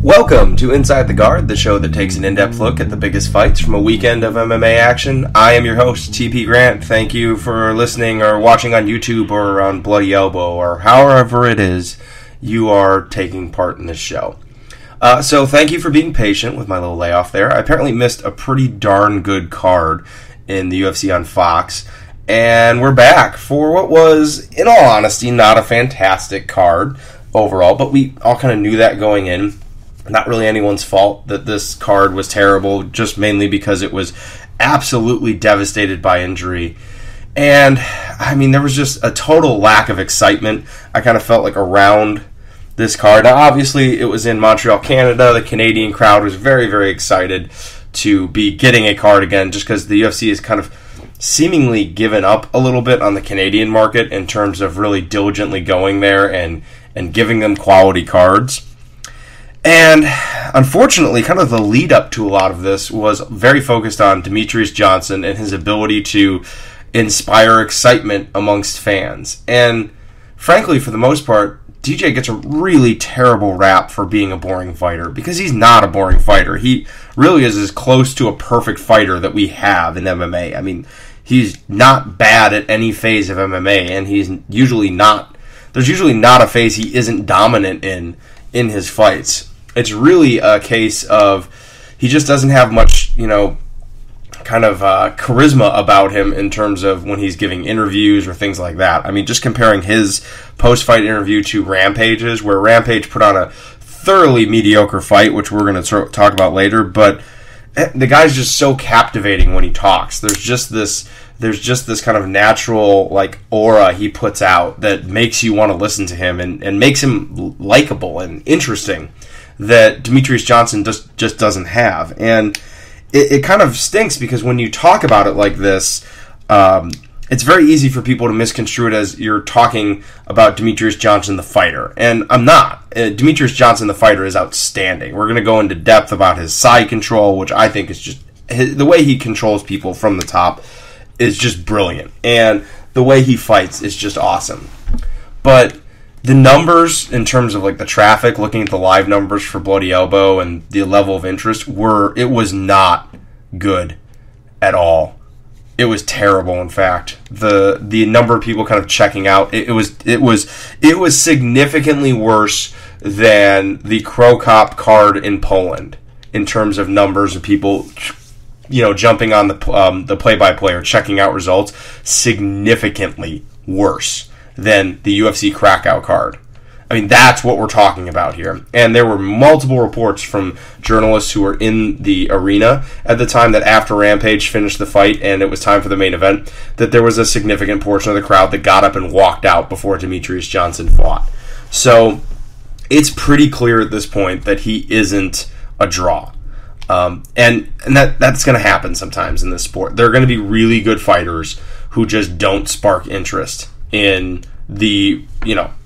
Welcome to Inside the Guard, the show that takes an in-depth look at the biggest fights from a weekend of MMA action. I am your host, TP Grant. Thank you for listening or watching on YouTube or on Bloody Elbow or however it is you are taking part in this show. So thank you for being patient with my little layoff there. I apparently missed a pretty darn good card in the UFC on Fox, and we're back for what was, in all honesty, not a fantastic card overall, but we all kind of knew that going in. Not really anyone's fault that this card was terrible, just mainly because it was absolutely devastated by injury. And, I mean, there was just a total lack of excitement, I kind of felt like, around this card. Now, obviously, it was in Montreal, Canada. The Canadian crowd was very, very excited to be getting a card again, just because the UFC has kind of seemingly given up a little bit on the Canadian market in terms of really diligently going there and giving them quality cards. And unfortunately, kind of the lead up to a lot of this was very focused on Demetrious Johnson and his ability to inspire excitement amongst fans. And frankly, for the most part, DJ gets a really terrible rap for being a boring fighter, because he's not a boring fighter. He really is as close to a perfect fighter that we have in MMA. I mean, he's not bad at any phase of MMA, and there's usually not a phase he isn't dominant in his fights. It's really a case of he just doesn't have much, charisma about him in terms of when he's giving interviews or things like that. I mean, just comparing his post-fight interview to Rampage's, where Rampage put on a thoroughly mediocre fight, which we're going to talk about later, but the guy's just so captivating when he talks. There's just this kind of natural aura he puts out that makes you want to listen to him and makes him likable and interesting, that Demetrious Johnson just doesn't have. And it kind of stinks, because when you talk about it like this, it's very easy for people to misconstrue it as you're talking about Demetrious Johnson the fighter. And I'm not. Demetrious Johnson the fighter is outstanding. We're going to go into depth about his side control, which I think is just... the way he controls people from the top is just brilliant. And the way he fights is just awesome. But the numbers, in terms of the traffic, looking at the live numbers for Bloody Elbow and the level of interest, it was not good at all. It was terrible, in fact. The number of people kind of checking out, it was significantly worse than the Cote card in Poland in terms of numbers of people jumping on the play-by-play or checking out results. Significantly worse than the UFC Krakow card. I mean, that's what we're talking about here. And there were multiple reports from journalists who were in the arena at the time that after Rampage finished the fight and it was time for the main event, that there was a significant portion of the crowd that got up and walked out before Demetrious Johnson fought. So it's pretty clear at this point that he isn't a draw. And that's going to happen sometimes in this sport. There are going to be really good fighters who just don't spark interest in the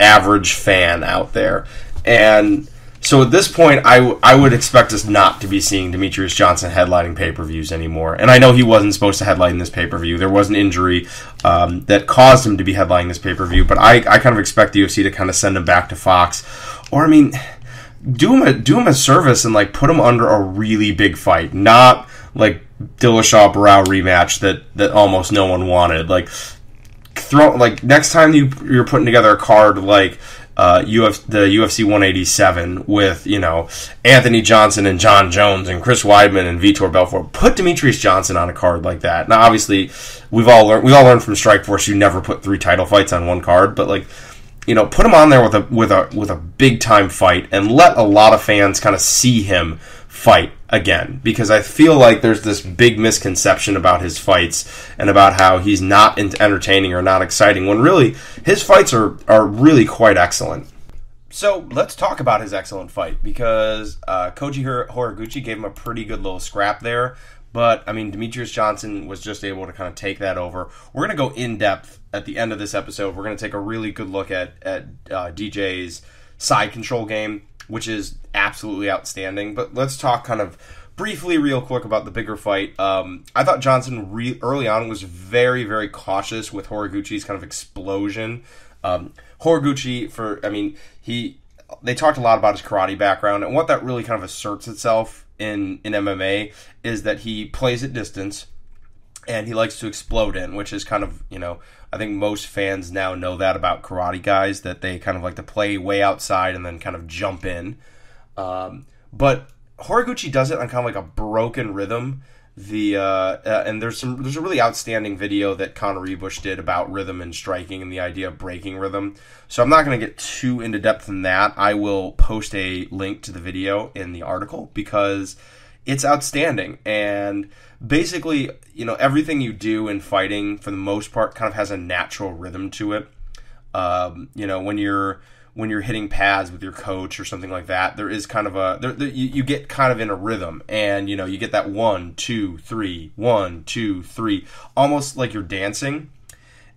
average fan out there. And so at this point, I would expect us not to be seeing Demetrious Johnson headlining pay-per-views anymore. And I know he wasn't supposed to headline this pay-per-view. There was an injury that caused him to be headlining this pay-per-view, but I kind of expect the UFC to kind of send him back to Fox. Or, I mean, do him a service and put him under a really big fight, not Dillashaw-Barao rematch that almost no one wanted. Next time you're putting together a card the UFC 187 with Anthony Johnson and John Jones and Chris Weidman and Vitor Belfort, put Demetrious Johnson on a card like that. Now, obviously, we all learned from Strikeforce you never put 3 title fights on one card, but put him on there with a big time fight and let a lot of fans kind of see him fight again, because I feel like there's this big misconception about his fights and about how he's not entertaining or not exciting, when really his fights are really quite excellent. So let's talk about his excellent fight, because Koji Horiguchi gave him a pretty good little scrap there, but I mean, Demetrious Johnson was just able to kind of take that over. We're going to go in depth at the end of this episode. We're going to take a really good look at DJ's side control game, which is absolutely outstanding. But let's talk kind of briefly, real quick, about the bigger fight. I thought Johnson early on was very, very cautious with Horiguchi's kind of explosion. Horiguchi, they talked a lot about his karate background, and what that really kind of asserts itself in MMA is that he plays at distance, and he likes to explode in, which is kind of, I think most fans now know that about karate guys, that they kind of like to play way outside and then kind of jump in. But Horiguchi does it on kind of like a broken rhythm. And there's a really outstanding video that Conor Rebush did about rhythm and striking and the idea of breaking rhythm. So I'm not going to get too into depth in that. I will post a link to the video in the article because it's outstanding. And basically, everything you do in fighting, for the most part, kind of has a natural rhythm to it. When you're hitting pads with your coach or something like that, there is kind of you get kind of in a rhythm, and you get that 1, 2, 3, 1, 2, 3, almost like you're dancing.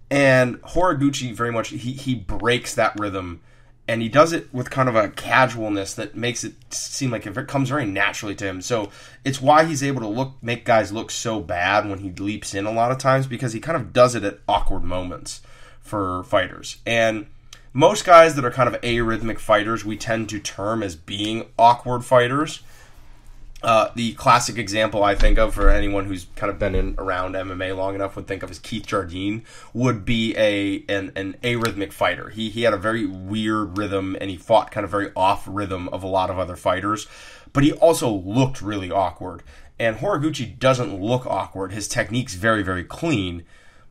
And Horiguchi very much he breaks that rhythm, and he does it with kind of a casualness that makes it seem like it comes very naturally to him. So it's why he's able to make guys look so bad when he leaps in a lot of times, because he kind of does it at awkward moments for fighters. And most guys that are kind of arrhythmic fighters, we tend to term as being awkward fighters. The classic example I think of, for anyone who's kind of been around MMA long enough would think of, as Keith Jardine, would be an arrhythmic fighter. He had a very weird rhythm, and he fought kind of very off rhythm of a lot of other fighters, but he also looked really awkward. And Horiguchi doesn't look awkward. His technique's very, very clean,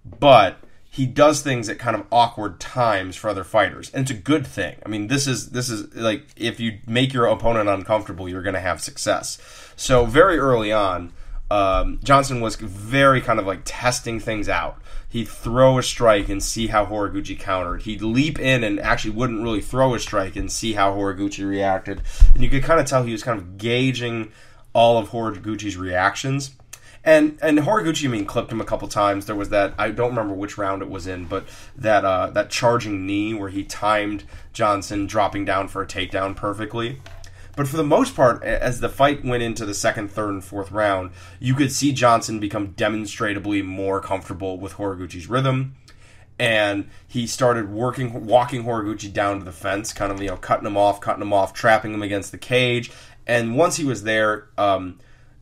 but he does things at kind of awkward times for other fighters, and it's a good thing. I mean, this is like, if you make your opponent uncomfortable, you're going to have success. So very early on, Johnson was very kind of like testing things out. He'd throw a strike and see how Horiguchi countered. He'd leap in and actually wouldn't really throw a strike and see how Horiguchi reacted. And you could kind of tell he was kind of gauging all of Horiguchi's reactions. And Horiguchi, clipped him a couple times. There was that, I don't remember which round it was in, but that charging knee where he timed Johnson dropping down for a takedown perfectly. But for the most part, as the fight went into the second, third, and fourth round, you could see Johnson become demonstrably more comfortable with Horiguchi's rhythm. And he started walking Horiguchi down to the fence, kind of, cutting him off, trapping him against the cage. And once he was there,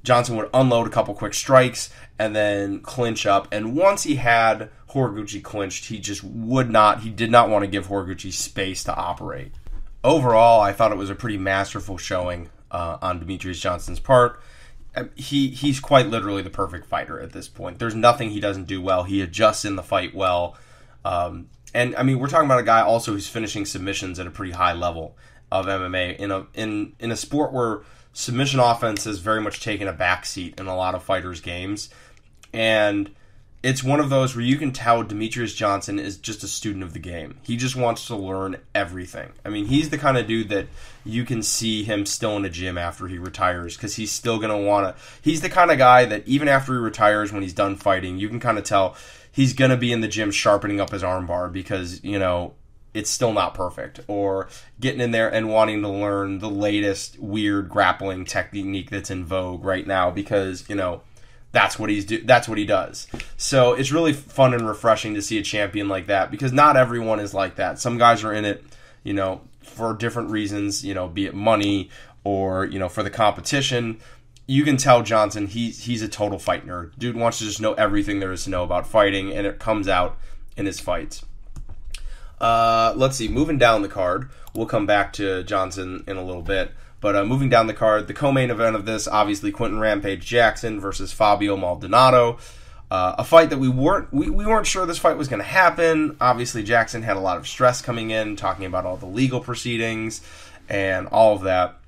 Johnson would unload a couple quick strikes and then clinch up. And once he had Horiguchi clinched, he did not want to give Horiguchi space to operate. Overall, I thought it was a pretty masterful showing on Demetrious Johnson's part. He's quite literally the perfect fighter at this point. There's nothing he doesn't do well. He adjusts in the fight well. And we're talking about a guy also who's finishing submissions at a pretty high level of MMA in a sport where submission offense has very much taken a backseat in a lot of fighters' games. And it's one of those where you can tell Demetrious Johnson is just a student of the game. He just wants to learn everything. He's the kind of dude that you can see him still in a gym after he retires, because he's still going to want to... He's the kind of guy that even after he retires, when he's done fighting, you can kind of tell he's going to be in the gym sharpening up his armbar because, it's still not perfect, or getting in there and wanting to learn the latest weird grappling technique that's in vogue right now because, that's what he does. So it's really fun and refreshing to see a champion like that, because not everyone is like that. Some guys are in it, for different reasons, be it money or, for the competition. You can tell Johnson, he's a total fight nerd. Dude wants to just know everything there is to know about fighting, and it comes out in his fights. Let's see, moving down the card, we'll come back to Johnson in a little bit, but moving down the card, the co-main event of this, obviously Quinton Rampage Jackson versus Fabio Maldonado, a fight that we weren't sure this fight was going to happen. Obviously Jackson had a lot of stress coming in, talking about all the legal proceedings and all of that.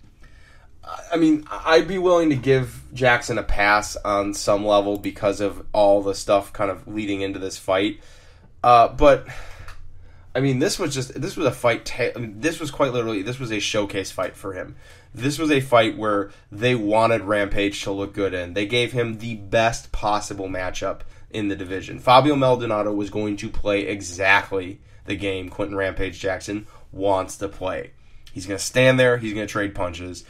I'd be willing to give Jackson a pass on some level because of all the stuff kind of leading into this fight, but... this was a fight. This was quite literally, this was a showcase fight for him. This was a fight where they wanted Rampage to look good in. They gave him the best possible matchup in the division. Fabio Maldonado was going to play exactly the game Quinton Rampage Jackson wants to play. He's going to stand there. He's going to trade punches.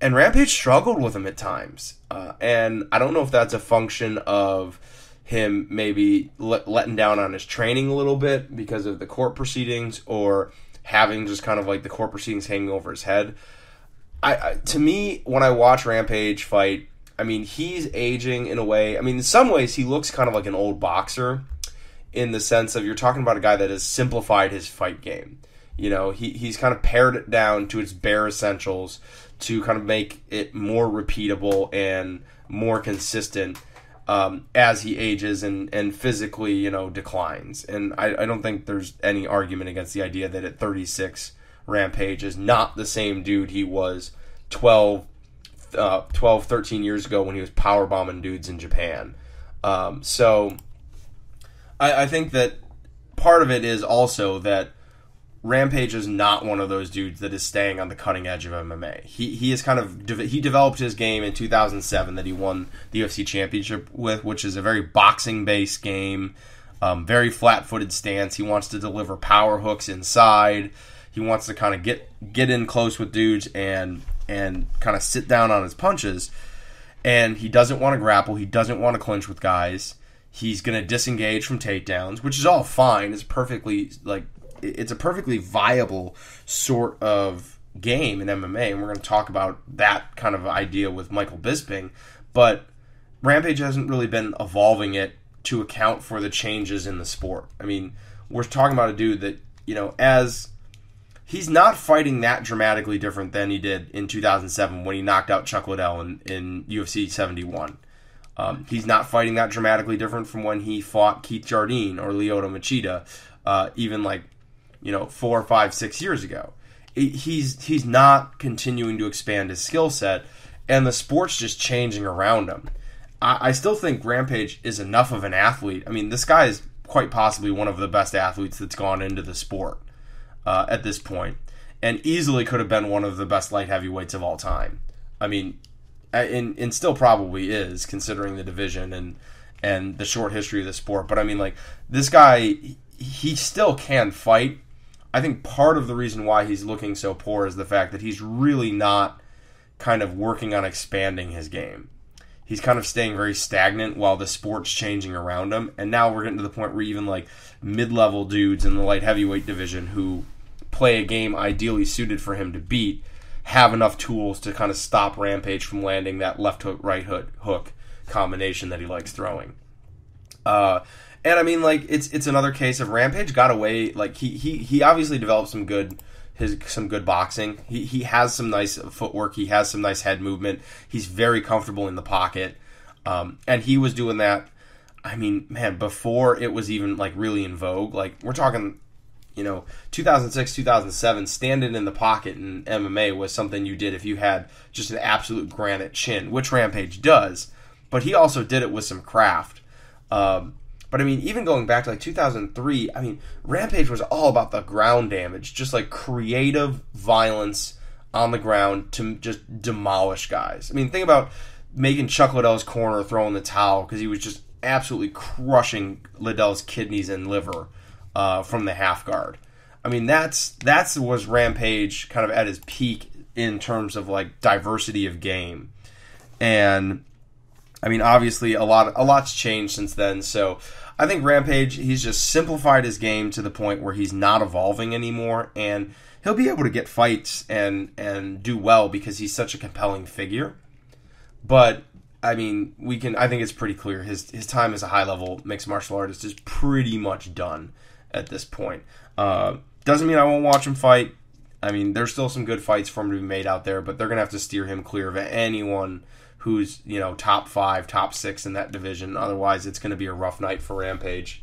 And Rampage struggled with him at times. And I don't know if that's a function of him maybe letting down on his training a little bit because of the court proceedings, or having just kind of like the court proceedings hanging over his head. To me, when I watch Rampage fight, I mean, he's aging in a way. I mean, in some ways, he looks kind of like an old boxer in the sense of you're talking about a guy that has simplified his fight game. You know, he's kind of pared it down to its bare essentials to kind of make it more repeatable and more consistent as he ages and physically, you know, declines. And I don't think there's any argument against the idea that at 36, Rampage is not the same dude he was 12, 13 years ago when he was powerbombing dudes in Japan. So I think that part of it is also that Rampage is not one of those dudes that is staying on the cutting edge of MMA. He is kind of he developed his game in 2007 that he won the UFC championship with, which is a very boxing based game, very flat footed stance. He wants to deliver power hooks inside. He wants to kind of get in close with dudes and kind of sit down on his punches. And he doesn't want to grapple. He doesn't want to clinch with guys. He's going to disengage from takedowns, which is all fine. It's a perfectly viable sort of game in MMA, and we're going to talk about that kind of idea with Michael Bisping. But Rampage hasn't really been evolving it to account for the changes in the sport. I mean, we're talking about a dude that, you know, as he's not fighting that dramatically different than he did in 2007 when he knocked out Chuck Liddell in UFC 71. He's not fighting that dramatically different from when he fought Keith Jardine or Lyoto Machida, even like, you know, 4, 5, 6 years ago. He's not continuing to expand his skill set, and the sport's just changing around him. I still think Rampage is enough of an athlete. I mean, this guy is quite possibly one of the best athletes that's gone into the sport at this point, and easily could have been one of the best light heavyweights of all time. I mean, and still probably is, considering the division and the short history of the sport. But I mean, like, this guy, he still can fight. I think part of the reason why he's looking so poor is the fact that he's really not kind of working on expanding his game. He's kind of staying very stagnant while the sport's changing around him. And now we're getting to the point where even like mid-level dudes in the light heavyweight division who play a game ideally suited for him to beat have enough tools to kind of stop Rampage from landing that left hook, right hook combination that he likes throwing. And I mean, like, it's another case of Rampage got away. Like, he obviously developed some good boxing. He has some nice footwork. He has some nice head movement. He's very comfortable in the pocket. And he was doing that, I mean, man, before it was even, like, really in vogue. Like, we're talking, you know, 2006, 2007, standing in the pocket in MMA was something you did if you had just an absolute granite chin, which Rampage does. But he also did it with some craft. But I mean, even going back to like 2003, I mean, Rampage was all about the ground damage, just like creative violence on the ground to just demolish guys. I mean, think about making Chuck Liddell's corner throwing the towel because he was just absolutely crushing Liddell's kidneys and liver from the half guard. I mean, that's was Rampage kind of at his peak in terms of like diversity of game. And I mean, obviously a lot's changed since then, so I think Rampage, he's just simplified his game to the point where he's not evolving anymore, and he'll be able to get fights and do well because he's such a compelling figure. But I mean, I think it's pretty clear his time as a high-level mixed martial artist is pretty much done at this point. Doesn't mean I won't watch him fight. I mean, there's still some good fights for him to be made out there, but they're going to have to steer him clear of anyone who's, you know, top 5, top 6 in that division. Otherwise, it's going to be a rough night for Rampage.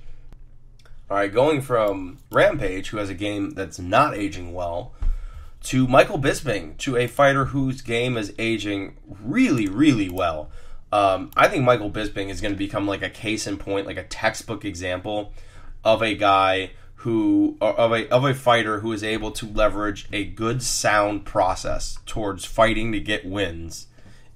All right, going from Rampage, who has a game that's not aging well, to Michael Bisping, to a fighter whose game is aging really, really well. I think Michael Bisping is going to become like a case in point, like a textbook example of a guy of a fighter who is able to leverage a good, sound process towards fighting to get wins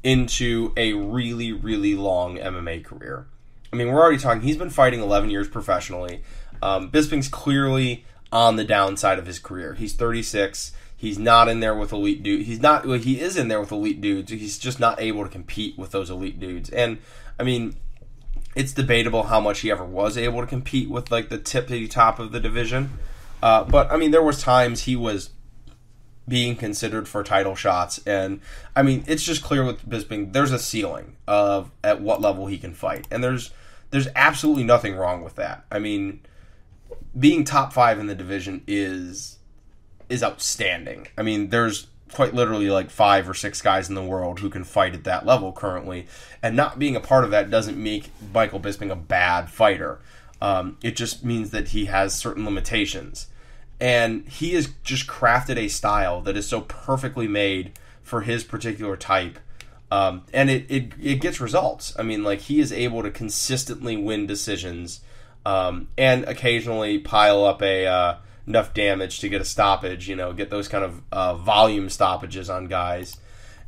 into a really, really long MMA career. I mean, we're already talking, he's been fighting 11 years professionally. Bisping's clearly on the downside of his career. He's 36. He's not in there with elite dudes. He is in there with elite dudes. He's just not able to compete with those elite dudes. And, I mean, it's debatable how much he ever was able to compete with, like, the tippity top of the division. But, I mean, there was times he was being considered for title shots, and, I mean, it's just clear with Bisping, there's a ceiling of at what level he can fight, and there's absolutely nothing wrong with that. I mean, being top 5 in the division is outstanding. I mean, there's quite literally like 5 or 6 guys in the world who can fight at that level currently, and not being a part of that doesn't make Michael Bisping a bad fighter. It just means that he has certain limitations, and he has just crafted a style that is so perfectly made for his particular type, and it gets results. I mean, like, he is able to consistently win decisions, and occasionally pile up enough damage to get a stoppage, get those kind of volume stoppages on guys.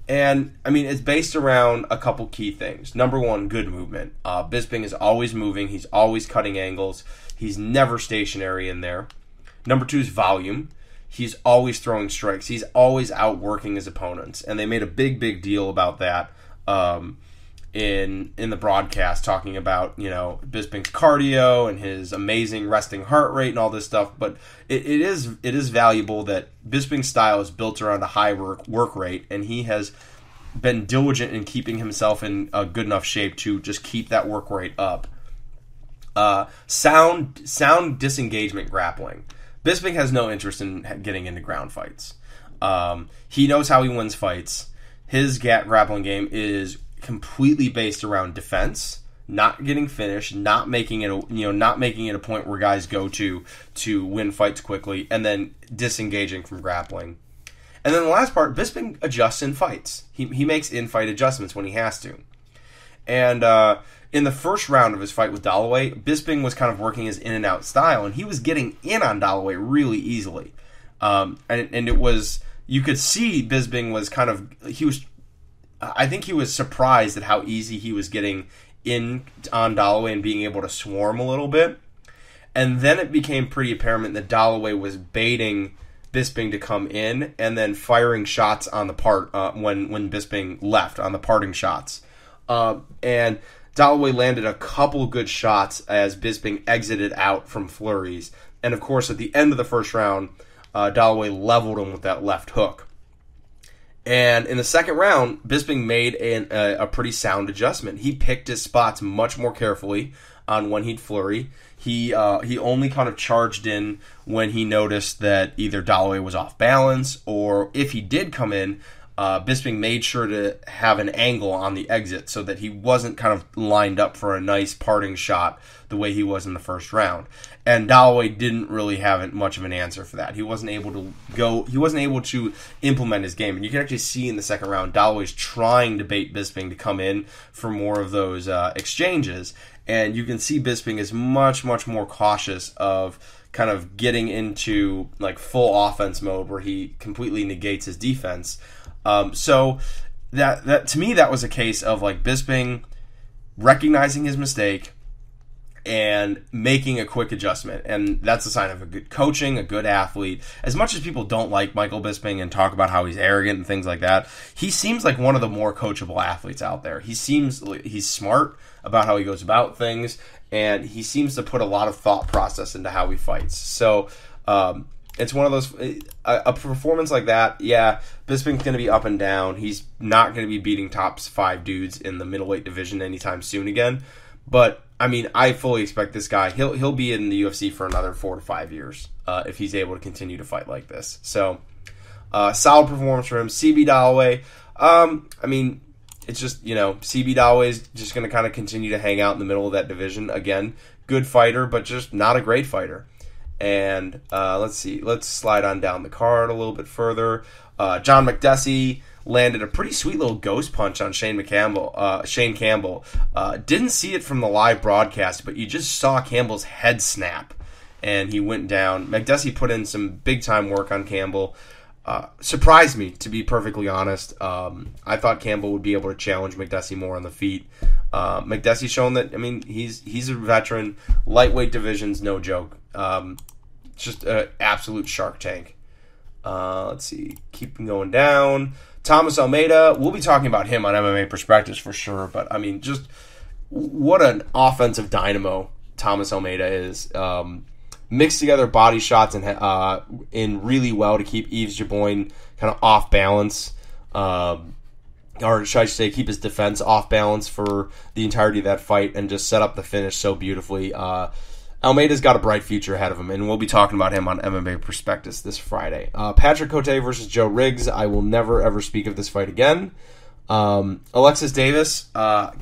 And, I mean, it's based around a couple key things. Number one, good movement. Bisping is always moving. He's always cutting angles. He's never stationary in there. Number two is volume. He's always throwing strikes. He's always outworking his opponents. And they made a big deal about that in the broadcast, talking about, Bisping's cardio and his amazing resting heart rate and all this stuff. But it is valuable that Bisping's style is built around a high work rate, and he has been diligent in keeping himself in a good enough shape to just keep that work rate up. Sound disengagement grappling. Bisping has no interest in getting into ground fights. He knows how he wins fights. His grappling game is completely based around defense, not getting finished, not making it a point where guys go to win fights quickly, and then disengaging from grappling. And then the last part, Bisping adjusts in fights. He makes in-fight adjustments when he has to. And in the first round of his fight with Dalloway, Bisping was kind of working his in and out style, and he was getting in on Dalloway really easily. And it was, you could see Bisping was I think he was surprised at how easy he was getting in on Dalloway and being able to swarm a little bit. And then it became pretty apparent that Dalloway was baiting Bisping to come in and then firing shots on the part when Bisping left on the parting shots. And Dalloway landed a couple good shots as Bisping exited out from flurries. And of course, at the end of the first round, Dalloway leveled him with that left hook. And in the second round, Bisping made a pretty sound adjustment. He picked his spots much more carefully on when he'd flurry. He only kind of charged in when he noticed that either Dalloway was off balance, or if he did come in, Bisping made sure to have an angle on the exit so that he wasn't kind of lined up for a nice parting shot the way he was in the first round. And Dalloway didn't really have much of an answer for that. He wasn't able to implement his game. And you can actually see in the second round, Dalloway's trying to bait Bisping to come in for more of those exchanges. And you can see Bisping is much more cautious of kind of getting into like full offense mode where he completely negates his defense. So that to me, that was a case of like Bisping recognizing his mistake and making a quick adjustment. And that's a sign of a good coaching, a good athlete. As much as people don't like Michael Bisping and talk about how he's arrogant and things like that, he seems like one of the more coachable athletes out there. He seems like he's smart about how he goes about things, and he seems to put a lot of thought process into how he fights. So, it's one of those, a performance like that, yeah, Bisping's going to be up and down. He's not going to be beating top 5 dudes in the middleweight division anytime soon again. But, I mean, I fully expect this guy, he'll be in the UFC for another 4 to 5 years if he's able to continue to fight like this. So, solid performance for him. CB Dalloway, I mean, it's just, CB Dalloway is just going to kind of continue to hang out in the middle of that division. Again, good fighter, but just not a great fighter. And let's slide on down the card a little bit further. John McDessie landed a pretty sweet little ghost punch on Shane Campbell. Didn't see it from the live broadcast, but you just saw Campbell's head snap, and he went down. McDessie put in some big-time work on Campbell. Surprised me, to be perfectly honest. I thought Campbell would be able to challenge McDessie more on the feet. McDessie's shown that, I mean, he's a veteran. Lightweight division's no joke. Just an absolute shark tank. Let's see. Keep going down. Thomas Almeida. We'll be talking about him on MMA Perspectives for sure. But, I mean, just what an offensive dynamo Thomas Almeida is. mixed together body shots in really well to keep Yves Jaboin kind of off balance. Or should I say, keep his defense off balance for the entirety of that fight and just set up the finish so beautifully. Almeida's got a bright future ahead of him, and we'll be talking about him on MMA Prospectus this Friday. Patrick Cote versus Joe Riggs. I will never, ever speak of this fight again. Alexis Davis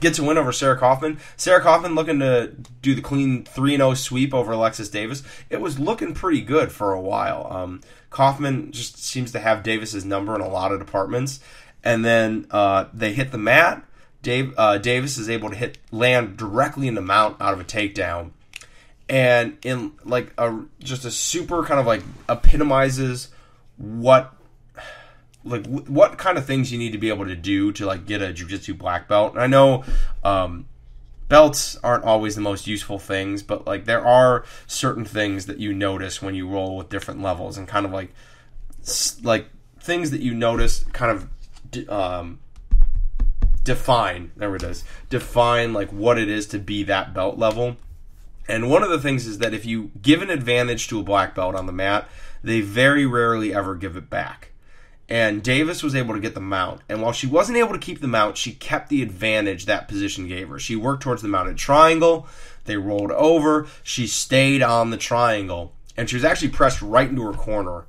gets a win over Sarah Kaufman. Sarah Kaufman looking to do the clean 3-0 sweep over Alexis Davis. It was looking pretty good for a while. Kaufman just seems to have Davis's number in a lot of departments. And then they hit the mat. Davis is able to land directly in the mount out of a takedown. And in like just a super kind of like epitomizes what kind of things you need to be able to do to like get a jiu-jitsu black belt. And I know belts aren't always the most useful things, but like there are certain things that you notice when you roll with different levels, and kind of like things that you notice kind of define like what it is to be that belt level. And one of the things is that if you give an advantage to a black belt on the mat, they very rarely ever give it back. And Davis was able to get the mount. And while she wasn't able to keep the mount, she kept the advantage that position gave her. She worked towards the mounted triangle. They rolled over. She stayed on the triangle. And she was actually pressed right into her corner.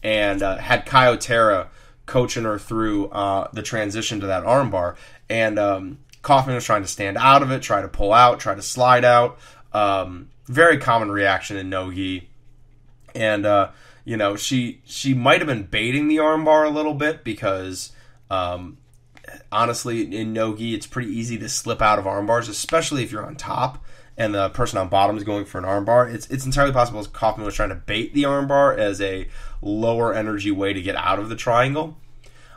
And had Kyotera coaching her through the transition to that armbar. And Kaufman was trying to stand out of it, try to pull out, try to slide out. Very common reaction in no-gi. And, she might have been baiting the armbar a little bit because, honestly, in no-gi, it's pretty easy to slip out of armbars, especially if you're on top and the person on bottom is going for an armbar. It's entirely possible Kaufman was trying to bait the armbar as a lower energy way to get out of the triangle.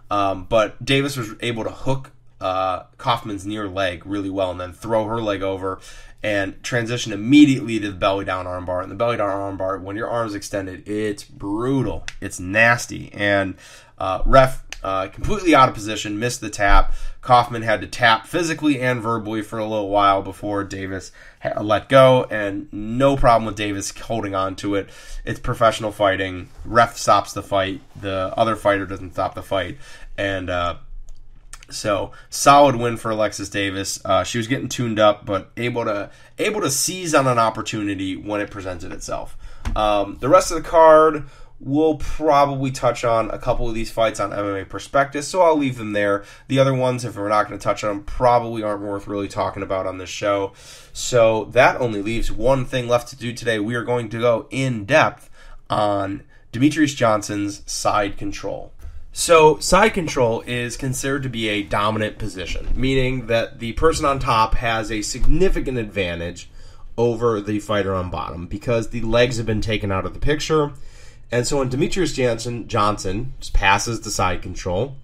But Davis was able to hook Kaufman's near leg really well and then throw her leg over and transition immediately to the belly down armbar. And the belly down armbar, when your arm's extended, it's brutal. It's nasty. And ref completely out of position, missed the tap. Kaufman had to tap physically and verbally for a little while before Davis let go, and no problem with Davis holding on to it. It's professional fighting. Ref stops the fight. The other fighter doesn't stop the fight. And so solid win for Alexis Davis. She was getting tuned up, but able to seize on an opportunity when it presented itself. The rest of the card, we'll probably touch on a couple of these fights on MMA Prospectus, so I'll leave them there. The other ones, if we're not going to touch on them, probably aren't worth really talking about on this show. So that only leaves one thing left to do today. We are going to go in depth on Demetrious Johnson's side control. So side control is considered to be a dominant position, meaning that the person on top has a significant advantage over the fighter on bottom because the legs have been taken out of the picture. And so when Demetrious Johnson just passes the side control,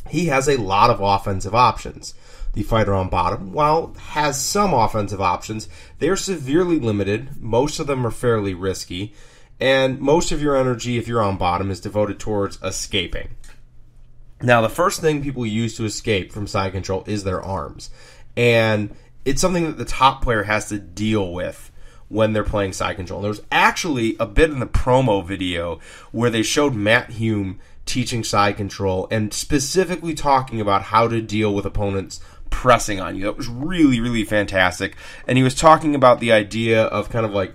he has a lot of offensive options. The fighter on bottom, while has some offensive options, they're severely limited. Most of them are fairly risky. And most of your energy, if you're on bottom, is devoted towards escaping. Now, the first thing people use to escape from side control is their arms. And it's something that the top player has to deal with when they're playing side control. There was actually a bit in the promo video where they showed Matt Hume teaching side control and specifically talking about how to deal with opponents pressing on you. That was really, really fantastic. And he was talking about the idea of kind of like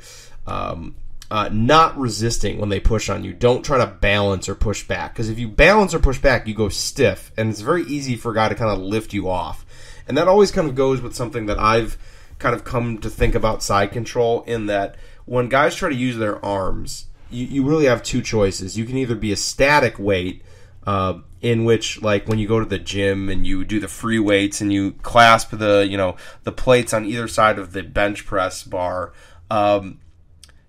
not resisting when they push on you. Don't try to balance or push back, because if you balance or push back, you go stiff, and it's very easy for a guy to kind of lift you off. And that always kind of goes with something that I've kind of come to think about side control, in that when guys try to use their arms, you really have two choices. You can either be a static weight, in which, like when you go to the gym and you do the free weights and you clasp the plates on either side of the bench press bar,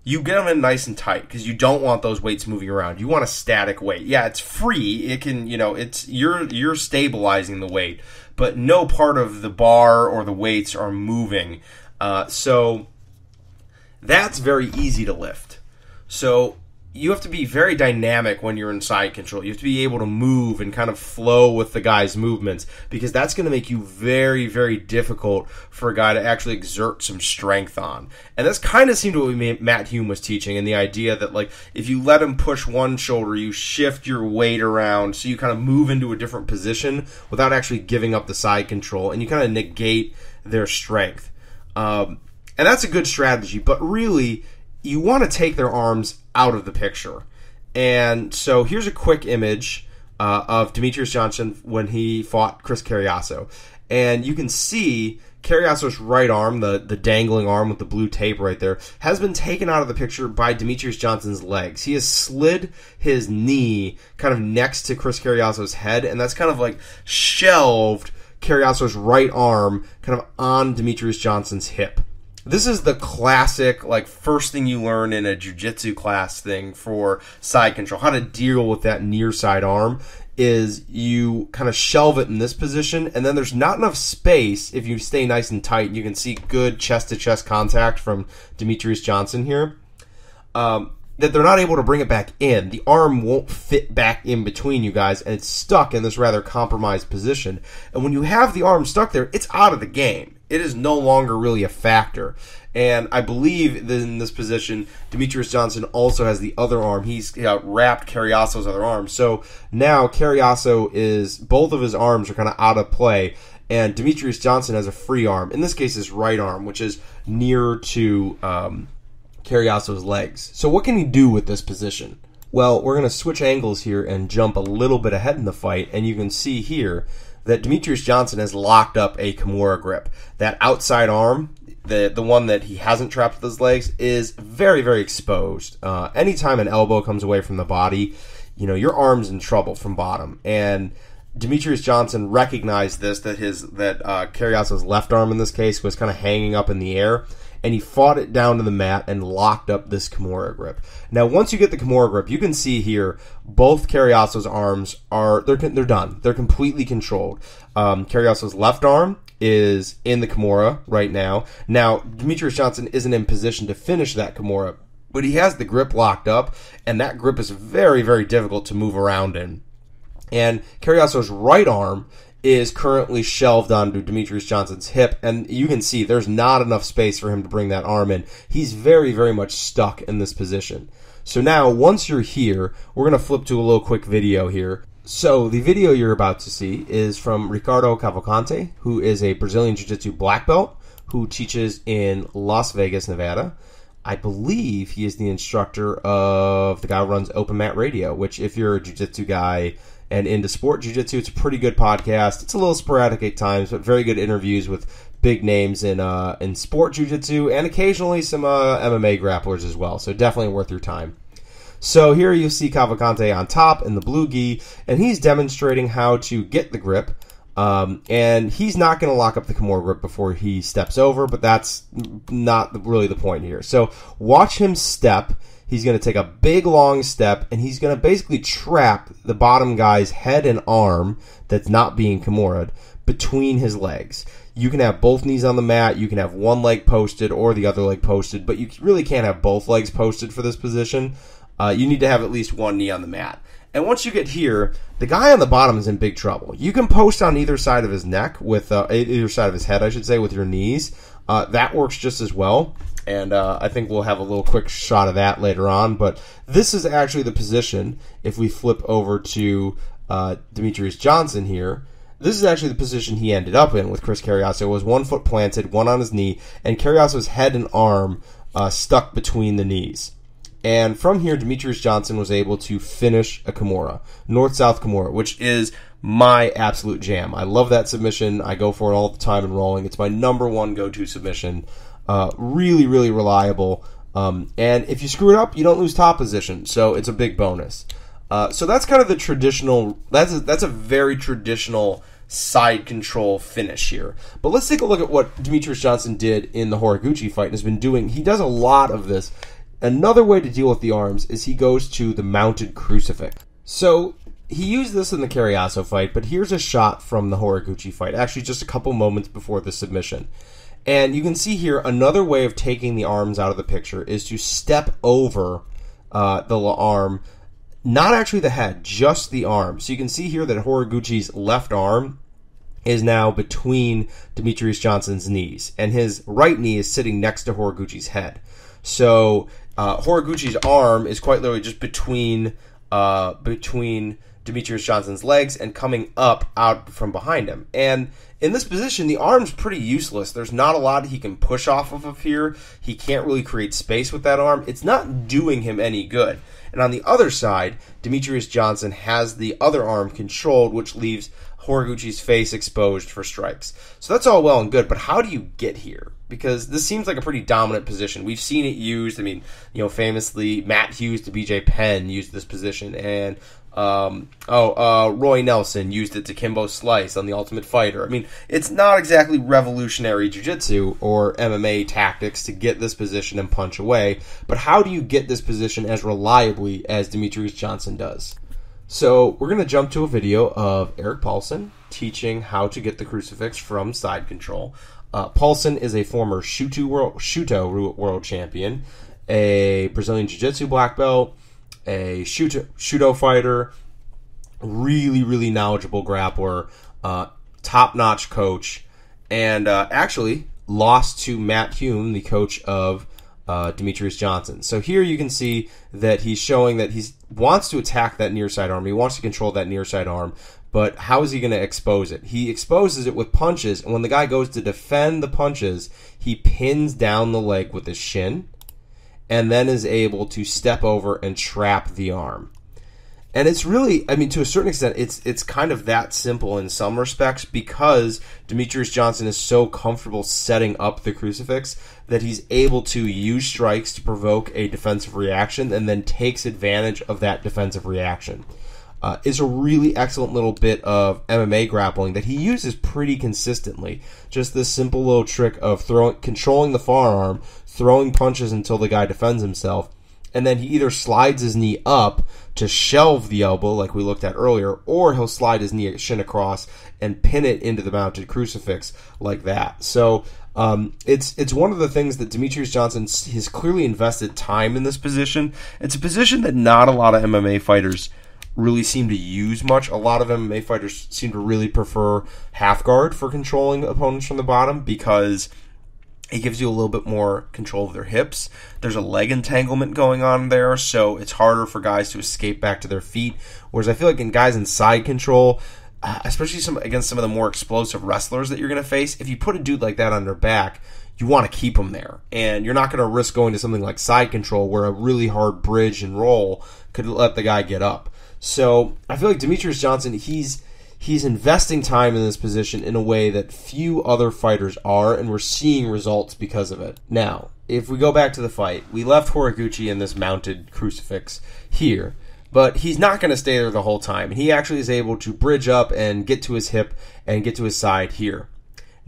you get them in nice and tight because you don't want those weights moving around. You want a static weight. Yeah, it's free. It can, it's you're stabilizing the weight, but no part of the bar or the weights are moving. So that's very easy to lift. So you have to be very dynamic when you're in side control. You have to be able to move and kind of flow with the guy's movements, because that's going to make you very, very difficult for a guy to actually exert some strength on. And that's kind of seemed what Matt Hume was teaching, and the idea that, like, if you let him push one shoulder, you shift your weight around, so you kind of move into a different position without actually giving up the side control, and you kind of negate their strength. And that's a good strategy, but really, you want to take their arms out of the picture. And so here's a quick image of Demetrious Johnson when he fought Chris Carriasso. And you can see Carriasso's right arm, the dangling arm with the blue tape right there, has been taken out of the picture by Demetrious Johnson's legs. He has slid his knee kind of next to Chris Carriasso's head, and that's kind of like shelved Carriasso's right arm kind of on Demetrious Johnson's hip. This is the classic, like, first thing you learn in a jiu-jitsu class thing for side control. How to deal with that near side arm is you kind of shelve it in this position, and then there's not enough space if you stay nice and tight. You can see good chest-to-chest contact from Demetrious Johnson here. That they're not able to bring it back in. The arm won't fit back in between you guys, and it's stuck in this rather compromised position. And when you have the arm stuck there, it's out of the game. It is no longer really a factor. And I believe that in this position, Demetrious Johnson also has the other arm. He's wrapped Carriasso's other arm. So now Carriasso both of his arms are kind of out of play, and Demetrious Johnson has a free arm. In this case, his right arm, which is near to Carriasso's legs. So what can he do with this position? Well, we're going to switch angles here and jump a little bit ahead in the fight, and you can see here that Demetrious Johnson has locked up a Kimura grip. That outside arm, the one that he hasn't trapped with his legs, is very, very exposed. Anytime an elbow comes away from the body, your arm's in trouble from bottom. And Demetrious Johnson recognized this, that Carriasso's left arm in this case was kind of hanging up in the air, and he fought it down to the mat and locked up this Kimura grip. Now, once you get the Kimura grip, you can see here both Carriasso's arms they're done. They're completely controlled. Carriasso's left arm is in the Kimura right now. Now, Demetrious Johnson isn't in position to finish that Kimura, but he has the grip locked up, and that grip is very, very difficult to move around in. And Carriasso's right arm is currently shelved onto Demetrious Johnson's hip, and you can see there's not enough space for him to bring that arm in. He's very, very much stuck in this position. So now, once you're here, we're going to flip to a little quick video here. So the video you're about to see is from Ricardo Cavalcante, who is a Brazilian Jiu-Jitsu black belt who teaches in Las Vegas, Nevada. I believe he is the instructor of the guy who runs Open Mat Radio, which, if you're a jiu-jitsu guy and into sport jiu-jitsu, it's a pretty good podcast. It's a little sporadic at times, but very good interviews with big names in sport jiu-jitsu, and occasionally some MMA grapplers as well. So definitely worth your time. So here you see Cavalcante on top in the blue gi, and he's demonstrating how to get the grip. And he's not going to lock up the Kimura grip before he steps over, but that's not really the point here. So watch him step. He's going to take a big, long step, and he's going to basically trap the bottom guy's head and arm that's not being Kimura'd between his legs. You can have both knees on the mat, you can have one leg posted or the other leg posted, but you really can't have both legs posted for this position. You need to have at least one knee on the mat. And once you get here, the guy on the bottom is in big trouble. You can post on either side of his neck, with either side of his head, I should say, with your knees. That works just as well. And I think we'll have a little quick shot of that later on. But this is actually the position, if we flip over to Demetrious Johnson here, this is actually the position he ended up in with Chris Carriasso. It was 1 foot planted, one on his knee, and Carriasso's head and arm stuck between the knees. And from here, Demetrious Johnson was able to finish a Kimura, north-south Kimura, which is my absolute jam. I love that submission. I go for it all the time in rolling. It's my number one go-to submission. Really, really reliable. And if you screw it up, you don't lose top position, so it's a big bonus. So that's kind of the traditional, that's a very traditional side control finish here. But let's take a look at what Demetrious Johnson did in the Horiguchi fight and has been doing. He does a lot of this. Another way to deal with the arms is he goes to the mounted crucifix. So he used this in the Carriasso fight, but here's a shot from the Horiguchi fight, actually just a couple moments before the submission. And you can see here another way of taking the arms out of the picture is to step over the arm. Not actually the head, just the arm. So you can see here that Horiguchi's left arm is now between Demetrious Johnson's knees, and his right knee is sitting next to Horiguchi's head. So Horiguchi's arm is quite literally just between Demetrious Johnson's legs and coming up out from behind him. And in this position, the arm's pretty useless. There's not a lot he can push off of here. He can't really create space with that arm. It's not doing him any good. And on the other side, Demetrious Johnson has the other arm controlled, which leaves Horiguchi's face exposed for strikes. So that's all well and good, but how do you get here? Because this seems like a pretty dominant position. We've seen it used. I mean, famously, Matt Hughes to BJ Penn used this position, and Roy Nelson used it to Kimbo Slice on The Ultimate Fighter. I mean, it's not exactly revolutionary jiu-jitsu or MMA tactics to get this position and punch away, but how do you get this position as reliably as Demetrious Johnson does? So we're going to jump to a video of Eric Paulson teaching how to get the crucifix from side control. Paulson is a former Shuto world champion, a Brazilian Jiu-Jitsu black belt, a Shuto fighter, really, really knowledgeable grappler, top-notch coach, and actually lost to Matt Hume, the coach of Demetrious Johnson. So here you can see that he's showing that he wants to attack that near side arm. He wants to control that near side arm, but how is he going to expose it? He exposes it with punches, and when the guy goes to defend the punches, he pins down the leg with his shin, and then is able to step over and trap the arm. And it's really, I mean, to a certain extent, it's kind of that simple in some respects, because Demetrious Johnson is so comfortable setting up the crucifix that he's able to use strikes to provoke a defensive reaction and then takes advantage of that defensive reaction. It's a really excellent little bit of MMA grappling that he uses pretty consistently. Just this simple little trick of controlling the forearm, throwing punches until the guy defends himself, and then he either slides his knee up to shelve the elbow like we looked at earlier, or he'll slide his knee shin across and pin it into the mounted crucifix like that. So it's one of the things that Demetrious Johnson has clearly invested time in this position. It's a position that not a lot of MMA fighters really seem to use much. A lot of MMA fighters seem to really prefer half guard for controlling opponents from the bottom, because it gives you a little bit more control of their hips. There's a leg entanglement going on there, so it's harder for guys to escape back to their feet. Whereas I feel like in guys in side control, especially against some of the more explosive wrestlers that you're going to face, if you put a dude like that on their back, you want to keep him there. And you're not going to risk going to something like side control where a really hard bridge and roll could let the guy get up. So I feel like Demetrious Johnson, he's investing time in this position in a way that few other fighters are, and we're seeing results because of it. Now, if we go back to the fight, we left Horiguchi in this mounted crucifix here, but he's not going to stay there the whole time. He actually is able to bridge up and get to his hip and get to his side here.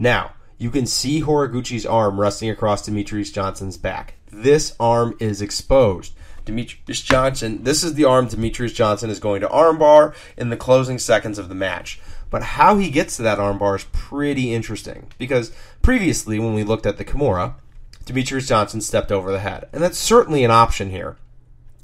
Now, you can see Horiguchi's arm resting across Demetrious Johnson's back. This arm is exposed. Demetrious Johnson, this is the arm Demetrious Johnson is going to armbar in the closing seconds of the match. But how he gets to that armbar is pretty interesting, because previously when we looked at the Kimura, Demetrious Johnson stepped over the head, and that's certainly an option here.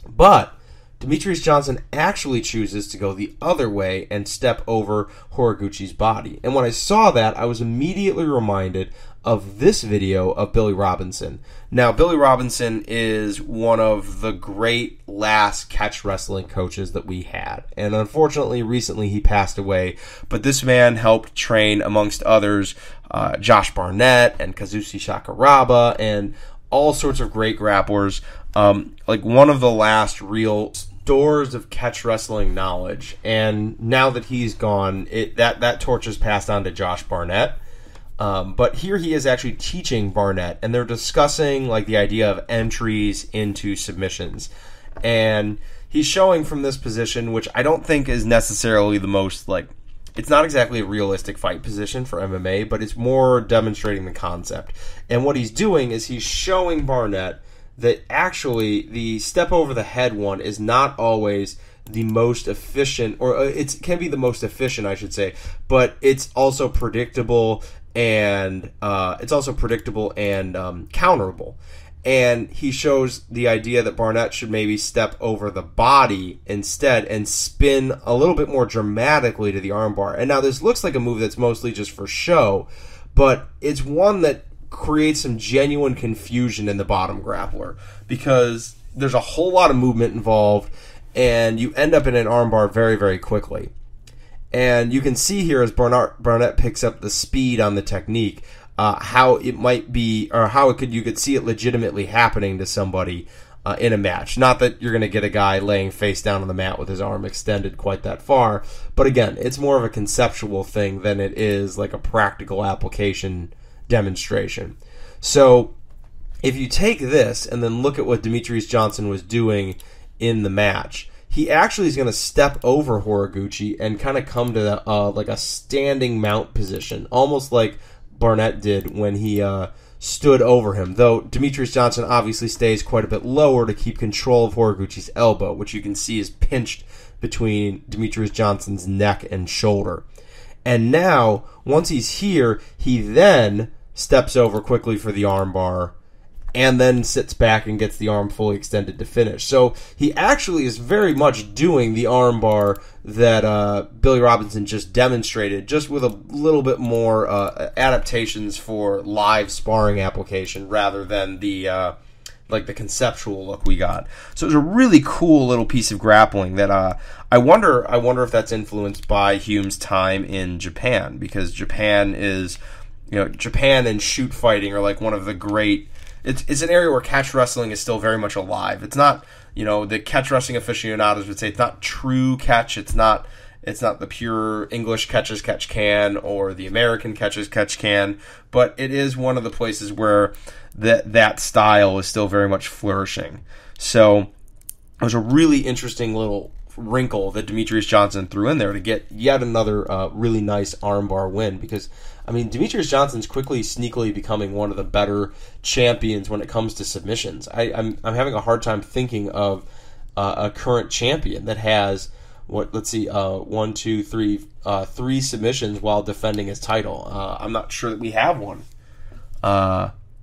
But Demetrious Johnson actually chooses to go the other way and step over Horiguchi's body. And when I saw that, I was immediately reminded of this video of Billy Robinson. Now, Billy Robinson is one of the great last catch wrestling coaches that we had. And unfortunately, recently he passed away. But this man helped train, amongst others, Josh Barnett and Kazushi Sakuraba and all sorts of great grapplers. Like one of the last real stores of catch wrestling knowledge. And now that he's gone, that torch is passed on to Josh Barnett. But here he is actually teaching Barnett, and they're discussing like the idea of entries into submissions. And he's showing from this position, which I don't think is necessarily the most, like, it's not exactly a realistic fight position for MMA, but it's more demonstrating the concept. And what he's doing is he's showing Barnett that actually the step over the head one is not always the most efficient, or it can be the most efficient, I should say, but it's also predictable and counterable. And he shows the idea that Barnett should maybe step over the body instead and spin a little bit more dramatically to the armbar. And now this looks like a move that's mostly just for show, but it's one that creates some genuine confusion in the bottom grappler because there's a whole lot of movement involved and you end up in an armbar very, very quickly. And you can see here as Barnett picks up the speed on the technique, how it might be, or how you could see it legitimately happening to somebody in a match. Not that you're going to get a guy laying face down on the mat with his arm extended quite that far, but again, it's more of a conceptual thing than it is like a practical application demonstration. So if you take this and then look at what Demetrious Johnson was doing in the match, he actually is going to step over Horiguchi and kind of come to like a standing mount position, almost like Barnett did when he stood over him, though Demetrious Johnson obviously stays quite a bit lower to keep control of Horiguchi's elbow, which you can see is pinched between Demetrious Johnson's neck and shoulder. And now, once he's here, he then steps over quickly for the armbar and then sits back and gets the arm fully extended to finish. So he actually is very much doing the armbar that Billy Robinson just demonstrated, just with a little bit more adaptations for live sparring application rather than the like the conceptual look we got. So it was a really cool little piece of grappling that I wonder if that's influenced by Hume's time in Japan, because Japan is, Japan and shoot fighting are like one of the great. It's an area where catch wrestling is still very much alive. It's not, the catch wrestling aficionados would say it's not true catch. It's not the pure English catch as catch can or the American catch as catch can, but it is one of the places where that style is still very much flourishing. So it was a really interesting little wrinkle that Demetrious Johnson threw in there to get yet another really nice armbar win, because Demetrious Johnson's quickly, sneakily becoming one of the better champions when it comes to submissions. I'm having a hard time thinking of a current champion that has three submissions while defending his title. I'm not sure that we have one.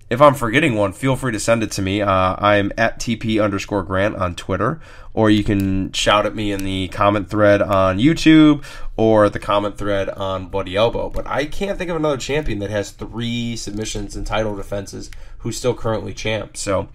If I'm forgetting one, feel free to send it to me. I'm at TP_Grant on Twitter, or you can shout at me in the comment thread on YouTube or the comment thread on Bloody Elbow. But I can't think of another champion that has 3 submissions and title defenses who's still currently champ. So,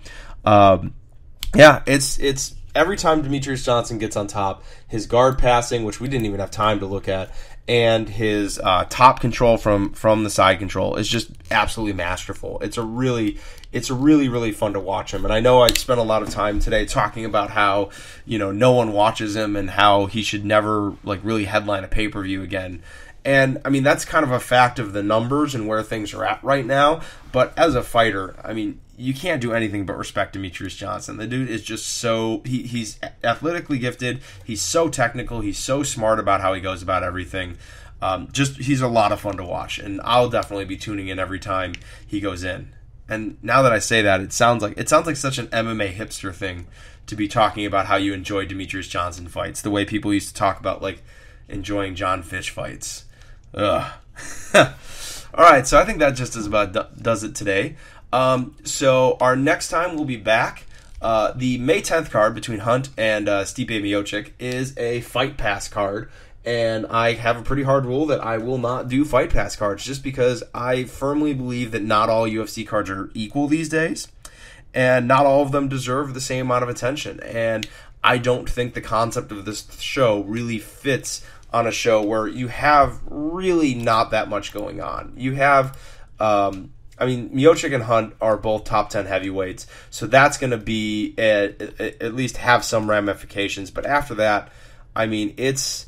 it's every time Demetrious Johnson gets on top, his guard passing, which we didn't even have time to look at, and his top control from the side control is just absolutely masterful. It's really fun to watch him. And I know I spent a lot of time today talking about how, no one watches him and how he should never really headline a pay-per-view again. And that's kind of a fact of the numbers and where things are at right now. But as a fighter, you can't do anything but respect Demetrious Johnson. The dude is just so he's athletically gifted. He's so technical. He's so smart about how he goes about everything. He's a lot of fun to watch, and I'll definitely be tuning in every time he goes in. And now that I say that, it sounds like such an MMA hipster thing to be talking about how you enjoy Demetrious Johnson fights, the way people used to talk about enjoying John Fish fights. Ugh. All right, so I think that just does it today. So our next time we'll be back. The May 10th card between Hunt and Stipe Miocic is a Fight Pass card, and I have a pretty hard rule that I will not do Fight Pass cards just because I firmly believe that not all UFC cards are equal these days, and not all of them deserve the same amount of attention. And I don't think the concept of this show really fits on a show where you have really not that much going on. You have, Miocic and Hunt are both top 10 heavyweights, so that's going to be at least have some ramifications. But after that, it's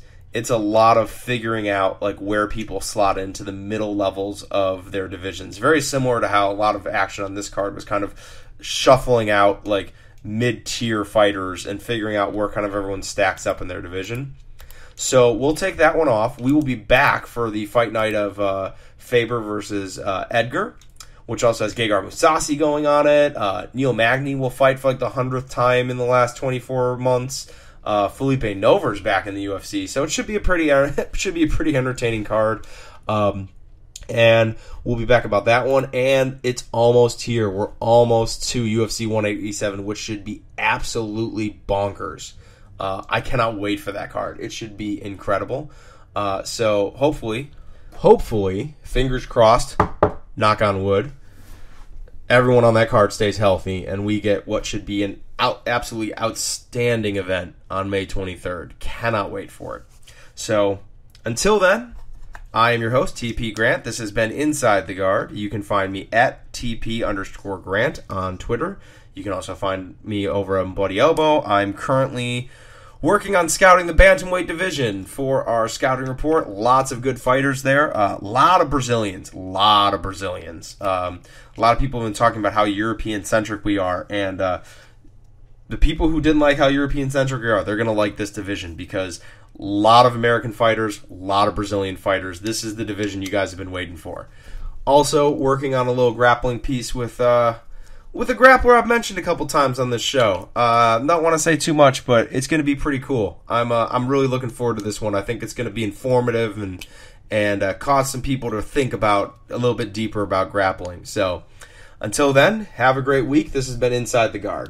a lot of figuring out where people slot into the middle levels of their divisions. Very similar to how a lot of action on this card was kind of shuffling out mid-tier fighters and figuring out where kind of everyone stacks up in their division. So we'll take that one off. We will be back for the fight night of Faber versus Edgar, which also has Gegard Mousasi going on it. Neil Magny will fight for the 100th time in the last 24 months. Felipe Nover's back in the UFC, so it should be a pretty entertaining card. And we'll be back about that one. And it's almost here. We're almost to UFC 187, which should be absolutely bonkers. I cannot wait for that card. It should be incredible. So hopefully, fingers crossed, knock on wood, everyone on that card stays healthy, and we get what should be an absolutely outstanding event on May 23rd. Cannot wait for it. So until then, I am your host, TP Grant. This has been Inside the Guard. You can find me at TP_Grant on Twitter. You can also find me over on Bloody Elbow. I'm currently working on scouting the bantamweight division for our scouting report. Lots of good fighters there. A lot of Brazilians. A lot of people have been talking about how European-centric we are. And the people who didn't like how European-centric we are, they're going to like this division because a lot of American fighters, a lot of Brazilian fighters. This is the division you guys have been waiting for. Also, working on a little grappling piece with a grappler I've mentioned a couple times on this show. Not want to say too much, but it's going to be pretty cool. I'm really looking forward to this one. I think it's going to be informative and cause some people to think about a little bit deeper about grappling. So until then, have a great week. This has been Inside the Guard.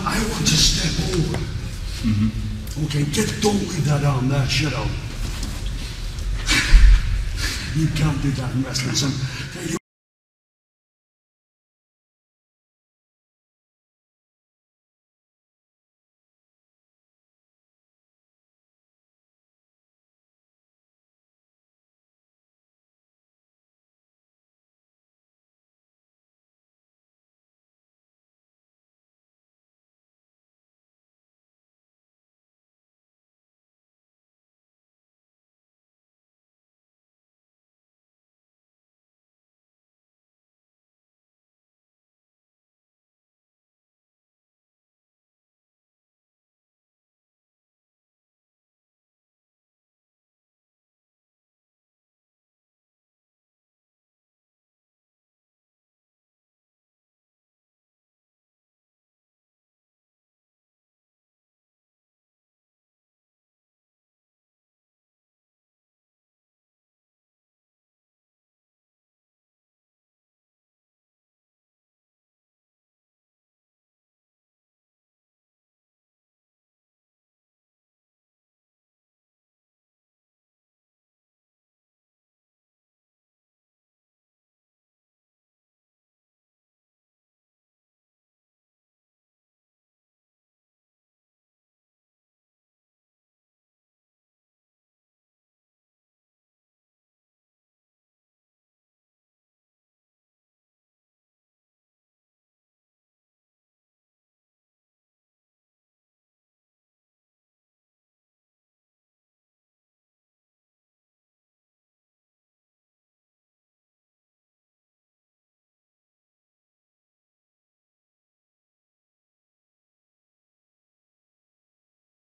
I want to step over. Okay, don't leave that arm there, shut up. You can't do that in wrestling, son.